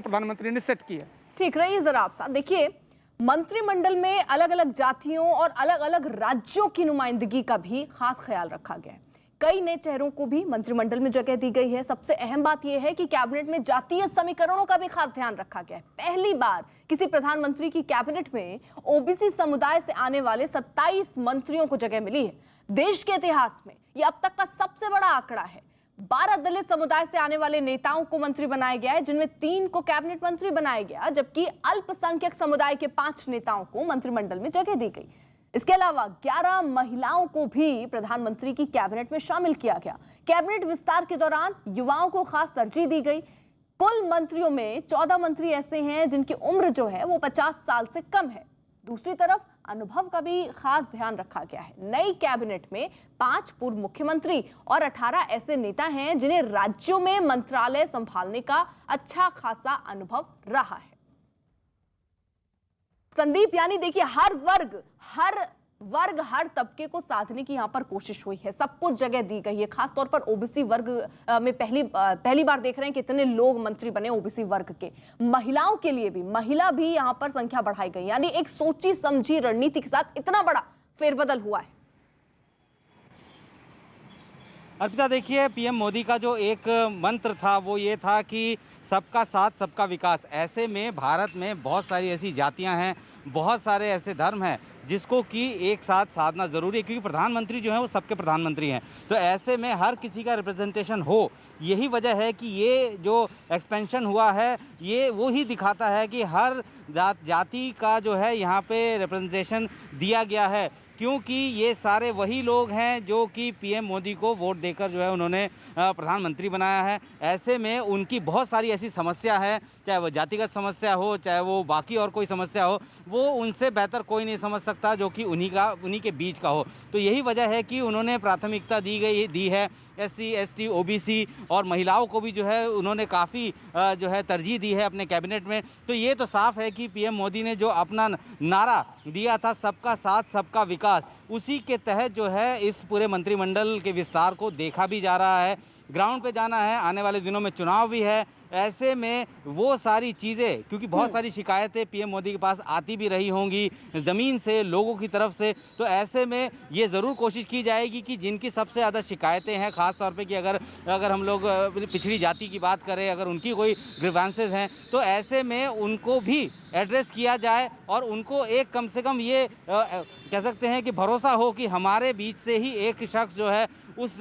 प्रधानमंत्री ने सेट किया। ठीक रही जरा आप साथ देखिए, मंत्रिमंडल में अलग अलग जातियों और अलग अलग राज्यों की नुमाइंदगी का भी खास ख्याल रखा गया है। कई नए चेहरों को भी मंत्रिमंडल में जगह दी गई है। सबसे अहम बात यह है कि कैबिनेट में जातीय समीकरणों का भी खास ध्यान रखा गया है। पहली बार किसी प्रधानमंत्री की कैबिनेट में ओबीसी समुदाय से आने वाले 27 मंत्रियों को जगह मिली है। देश के इतिहास में यह अब तक का सबसे बड़ा आंकड़ा है। 12 दलित समुदाय से आने वाले नेताओं को मंत्री बनाया गया है, जिनमें 3 को कैबिनेट मंत्री बनाया गया, जबकि अल्पसंख्यक समुदाय के 5 नेताओं को मंत्रिमंडल में जगह दी गई। इसके अलावा 11 महिलाओं को भी प्रधानमंत्री की कैबिनेट में शामिल किया गया। कैबिनेट विस्तार के दौरान युवाओं को खास तरजीह दी गई। कुल मंत्रियों में 14 मंत्री ऐसे हैं जिनकी उम्र जो है वो 50 साल से कम है। दूसरी तरफ अनुभव का भी खास ध्यान रखा गया है। नई कैबिनेट में 5 पूर्व मुख्यमंत्री और 18 ऐसे नेता हैं जिन्हें राज्यों में मंत्रालय संभालने का अच्छा खासा अनुभव रहा है। संदीप, यानी देखिए हर वर्ग हर तबके को साधने की यहां पर कोशिश हुई है। सबको जगह दी गई है। खासतौर पर ओबीसी वर्ग में पहली बार देख रहे हैं कितने लोग मंत्री बने ओबीसी वर्ग के। महिलाओं के लिए भी महिला भी यहां पर संख्या बढ़ाई गई, यानी एक सोची समझी रणनीति के साथ इतना बड़ा फेरबदल हुआ है। अर्पिता, देखिए पीएम मोदी का जो एक मंत्र था वो ये था कि सबका साथ सबका विकास। ऐसे में भारत में बहुत सारी ऐसी जातियां हैं, बहुत सारे ऐसे धर्म हैं जिसको कि एक साथ साधना ज़रूरी है, क्योंकि प्रधानमंत्री जो हैं वो सबके प्रधानमंत्री हैं। तो ऐसे में हर किसी का रिप्रेजेंटेशन हो, यही वजह है कि ये जो एक्सपेंशन हुआ है ये वो ही दिखाता है कि हर जाति का जो है यहाँ पे रिप्रेजेंटेशन दिया गया है, क्योंकि ये सारे वही लोग हैं जो कि पीएम मोदी को वोट देकर जो है उन्होंने प्रधानमंत्री बनाया है। ऐसे में उनकी बहुत सारी ऐसी समस्या है, चाहे वो जातिगत समस्या हो, चाहे वो बाकी और कोई समस्या हो, वो उनसे बेहतर कोई नहीं समझ सकता जो कि उन्हीं के बीच का हो। तो यही वजह है कि उन्होंने प्राथमिकता दी है एससी, एसटी, ओबीसी और महिलाओं को भी जो है उन्होंने काफ़ी जो है तरजीह दी है अपने कैबिनेट में। तो ये तो साफ है कि पीएम मोदी ने जो अपना नारा दिया था सबका साथ सबका विकास, उसी के तहत जो है इस पूरे मंत्रिमंडल के विस्तार को देखा भी जा रहा है। ग्राउंड पे जाना है, आने वाले दिनों में चुनाव भी है। ऐसे में वो सारी चीज़ें, क्योंकि बहुत सारी शिकायतें पीएम मोदी के पास आती भी रही होंगी ज़मीन से, लोगों की तरफ से, तो ऐसे में ये ज़रूर कोशिश की जाएगी कि जिनकी सबसे ज़्यादा शिकायतें हैं, ख़ास तौर पे कि अगर हम लोग पिछड़ी जाति की बात करें, अगर उनकी कोई ग्रीवेंसेस हैं तो ऐसे में उनको भी एड्रेस किया जाए और उनको एक कम से कम ये कह सकते हैं कि भरोसा हो कि हमारे बीच से ही एक शख्स जो है उस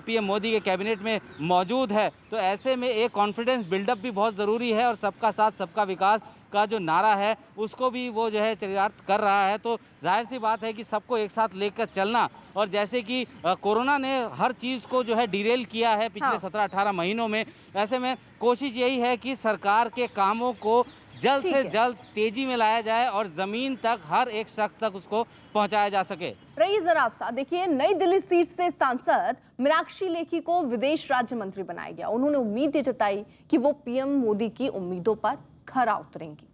पीएम मोदी के कैबिनेट में मौजूद है। तो ऐसे में एक कॉन्फिडेंस बिल्डअप भी बहुत ज़रूरी है और सबका साथ सबका विकास का जो नारा है उसको भी वो जो है चरितार्थ कर रहा है। तो जाहिर सी बात है कि सबको एक साथ लेकर चलना, और जैसे कि कोरोना ने हर चीज़ को जो है डिरेल किया है पिछले 17-18 महीनों में, ऐसे में कोशिश यही है कि सरकार के कामों को जल्द से जल्द तेजी में लाया जाए और जमीन तक हर एक शख्स तक उसको पहुंचाया जा सके। रही जरा आप साथ देखिए, नई दिल्ली सीट से सांसद मीनाक्षी लेखी को विदेश राज्य मंत्री बनाया गया। उन्होंने उम्मीद जताई कि वो पीएम मोदी की उम्मीदों पर खरा उतरेंगी।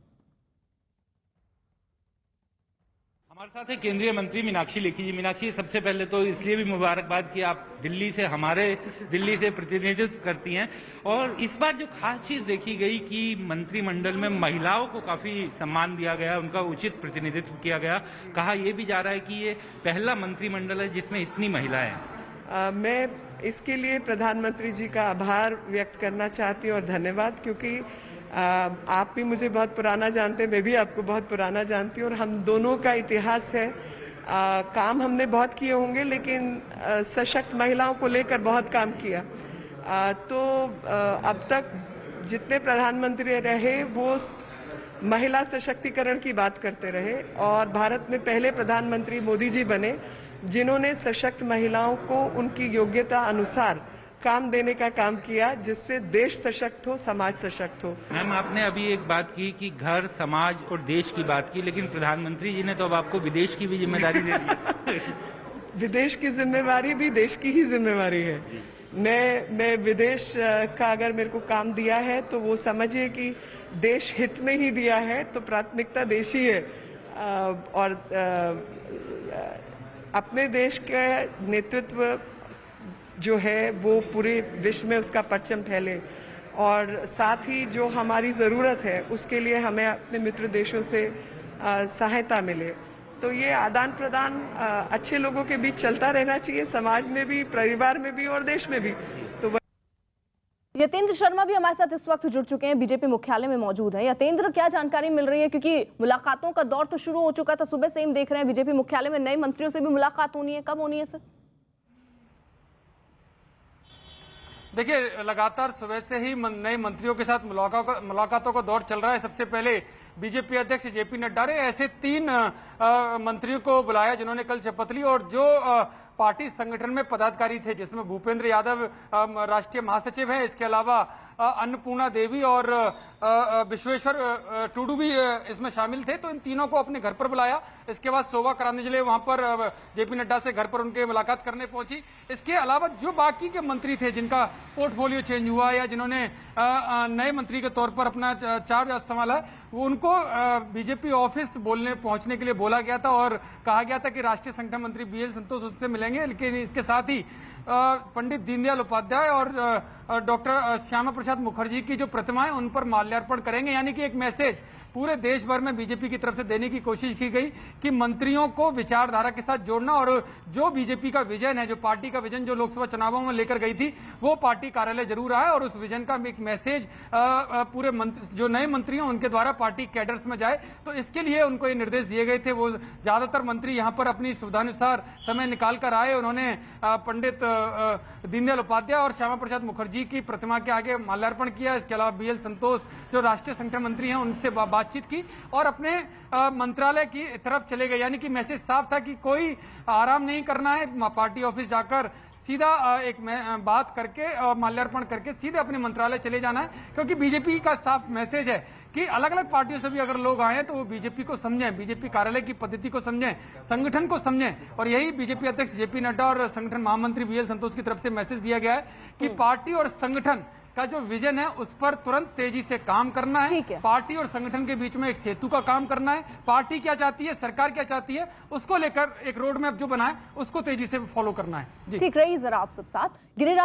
हमारे साथ है केंद्रीय मंत्री मीनाक्षी लेखी जी। मीनाक्षी, सबसे पहले तो इसलिए भी मुबारकबाद कि आप दिल्ली से प्रतिनिधित्व करती हैं, और इस बार जो खास चीज देखी गई कि मंत्रिमंडल में महिलाओं को काफी सम्मान दिया गया, उनका उचित प्रतिनिधित्व किया गया। कहा यह भी जा रहा है कि ये पहला मंत्रिमंडल है जिसमें इतनी महिलाएं हैं। मैं इसके लिए प्रधानमंत्री जी का आभार व्यक्त करना चाहती हूँ और धन्यवाद, क्योंकि आप भी मुझे बहुत पुराना जानते हैं, मैं भी आपको बहुत पुराना जानती हूँ और हम दोनों का इतिहास है। काम हमने बहुत किए होंगे, लेकिन सशक्त महिलाओं को लेकर बहुत काम किया। तो अब तक जितने प्रधानमंत्री रहे वो महिला सशक्तिकरण की बात करते रहे, और भारत में पहले प्रधानमंत्री मोदी जी बने जिन्होंने सशक्त महिलाओं को उनकी योग्यता अनुसार काम देने का काम किया, जिससे देश सशक्त हो, समाज सशक्त हो। मैम, आपने अभी एक बात की कि घर, समाज और देश की बात की, लेकिन प्रधानमंत्री जी ने तो अब आपको विदेश की भी जिम्मेदारी दे दी। विदेश की जिम्मेवारी भी देश की ही जिम्मेवारी है। मैं विदेश का अगर मेरे को काम दिया है तो वो समझिए कि देश हित में ही दिया है, तो प्राथमिकता देश ही है। और अपने देश का नेतृत्व जो है वो पूरे विश्व में उसका परचम फैले, और साथ ही जो हमारी ज़रूरत है उसके लिए हमें अपने मित्र देशों से सहायता मिले। तो ये आदान प्रदान अच्छे लोगों के बीच चलता रहना चाहिए, समाज में भी, परिवार में भी और देश में भी। तो यतेंद्र शर्मा भी हमारे साथ इस वक्त जुड़ चुके हैं, बीजेपी मुख्यालय में मौजूद है। यतेंद्र, क्या जानकारी मिल रही है, क्योंकि मुलाकातों का दौर तो शुरू हो चुका था, सुबह से हम देख रहे हैं बीजेपी मुख्यालय में नए मंत्रियों से भी मुलाकात होनी है, कब होनी है सर? देखिए, लगातार सुबह से ही नए मंत्रियों के साथ मुलाकातों का दौर चल रहा है। सबसे पहले बीजेपी अध्यक्ष जेपी नड्डा ने ऐसे 3 मंत्रियों को बुलाया जिन्होंने कल शपथ ली, और जो पार्टी संगठन में पदाधिकारी थे, जिसमें भूपेंद्र यादव राष्ट्रीय महासचिव हैं, इसके अलावा अन्नपूर्णा देवी और विश्वेश्वर टुडू भी इसमें शामिल थे। तो इन तीनों को अपने घर पर बुलाया। इसके बाद शोभा करांदेजले वहां पर जेपी नड्डा से घर पर उनके मुलाकात करने पहुंची। इसके अलावा जो बाकी के मंत्री थे जिनका पोर्टफोलियो चेंज हुआ या जिन्होंने नए मंत्री के तौर पर अपना चार्ज संभाला, वो उनको बीजेपी ऑफिस पहुंचने के लिए बोला गया था और कहा गया था कि राष्ट्रीय संगठन मंत्री बीएल संतोष उससे मिलेंगे। लेकिन इसके साथ ही पंडित दीनदयाल उपाध्याय और डॉक्टर श्यामा प्रसाद मुखर्जी की जो प्रतिमाएं, उन पर माल्यार्पण करेंगे। यानी कि एक मैसेज पूरे देश भर में बीजेपी की तरफ से देने की कोशिश की गई कि मंत्रियों को विचारधारा के साथ जोड़ना, और जो बीजेपी का विजन है, जो पार्टी का विजन जो लोकसभा चुनावों में लेकर गई थी, वो पार्टी कार्यालय जरूर आए और उस विजन का एक मैसेज पूरे जो नए मंत्री हैं उनके द्वारा पार्टी कैडर्स में जाए। तो इसके लिए उनको ये निर्देश दिए गए थे। वो ज्यादातर मंत्री यहाँ पर अपनी सुविधानुसार समय निकाल कर आए। उन्होंने पंडित दीनदयाल उपाध्याय और श्यामा प्रसाद मुखर्जी की प्रतिमा के आगे माल्यार्पण किया। इसके अलावा बीएल संतोष जो राष्ट्रीय संगठन मंत्री हैं उनसे बातचीत की और अपने मंत्रालय की तरफ चले गए। यानी कि मैसेज साफ था कि कोई आराम नहीं करना है, पार्टी ऑफिस जाकर सीधा एक बात करके माल्यार्पण करके सीधे अपने मंत्रालय चले जाना है। क्योंकि बीजेपी का साफ मैसेज है कि अलग अलग पार्टियों से भी अगर लोग आए तो वो बीजेपी को समझें, बीजेपी कार्यालय की पद्धति को समझें, संगठन को समझें। और यही बीजेपी अध्यक्ष जेपी नड्डा और संगठन महामंत्री बीएल संतोष की तरफ से मैसेज दिया गया है कि पार्टी और संगठन का जो विजन है उस पर तुरंत तेजी से काम करना है। पार्टी और संगठन के बीच में एक सेतु का काम करना है। पार्टी क्या चाहती है, सरकार क्या चाहती है, उसको लेकर एक रोड मैप जो बनाए उसको तेजी से फॉलो करना है। ठीक रही जरा आप सब साथ गिरिराज।